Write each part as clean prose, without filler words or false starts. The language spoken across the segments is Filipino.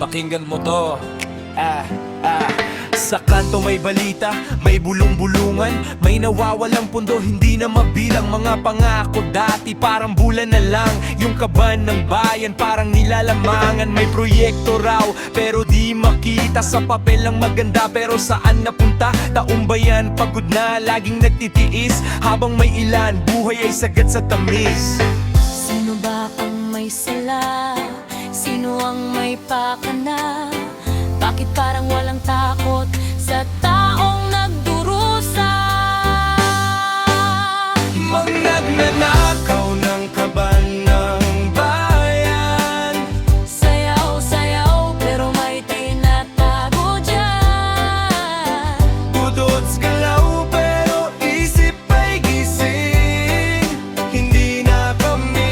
Pakinggan mo to. Sa kanto may balita, may bulong-bulungan, may nawawalang pundo, hindi na mabilang. Mga pangako dati parang bulan na lang. Yung kaban ng bayan parang nilalamangan. May proyekto raw pero di makita. Sa papel lang maganda pero saan napunta? Taong bayan pagod na, laging nagtitiis. Habang may ilan, buhay ay sagad sa tamis. Sino ba ang may sala? Sino ang may pakana? Bakit parang walang takot sa taong nagdurusa? Mga nagnanakaw ng kaban ng bayan. Sayaw, sayaw, pero may tinatago dyan. Budots galaw pero isip ay gising. Hindi na kami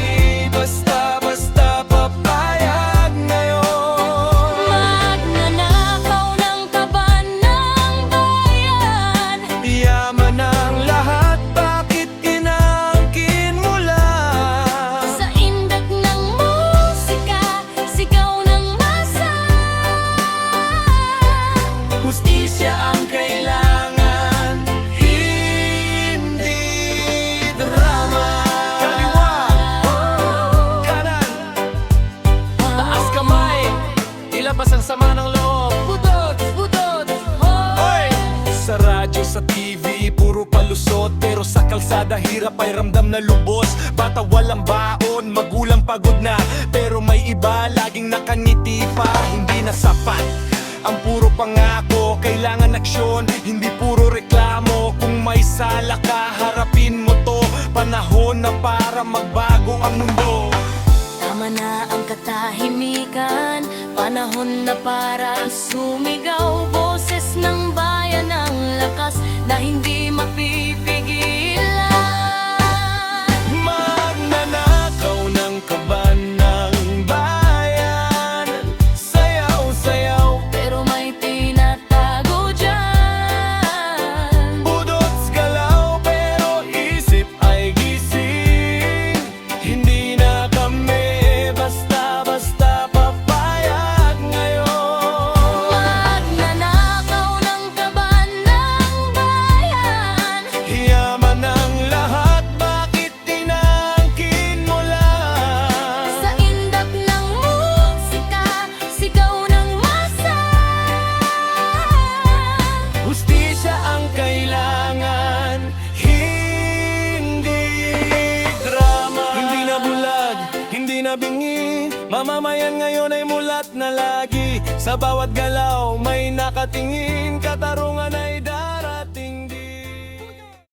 basta-basta papayag ngayon. Magnanakaw ng kaban ng bayan. Yaman ang lahat, bakit inaangkin mo lang? Sa indak ng musika, sigaw ng masa. Hustisya ang kailangan, hindi drama. Kaliwa, kanan, taas kamay, ilabas ang sama ng loob. Budot, budot, Oy! Sa radyo, sa TV, puro palusot. Pero sa kalsada, hirap ay ramdam na lubos. Bata walang baon, magulang pagod na. Pero may iba, laging nakangiti pa. Hindi na sapat ang puro pangako, kailangan aksyon, hindi puro reklamo. Kung may sala ka, harapin mo to. Panahon na para magbago ang mundo. tama na ang katahimikan. Panahon na para sumigaw. Boses ng bayan ang lakas na hindi mapipigilan. Magnanakaw ng kaban ng bayan. Sayaw, sayaw, Pero may tinatago dyan. budots galaw pero isip ay gising. Hindi na kami basta-basta papayag ngayon. Magnanakaw ng kaban ng bayan. Yaman ang lahat, bakit inaangkin mo lang? Sa indak ng musika, sigaw ng masa. Hustisya ang kailangan, hindi drama. Hindi na bulag, hindi na bingi. Mamamayan ngayon ay mulat na lagi. Sa bawat galaw may nakatingin.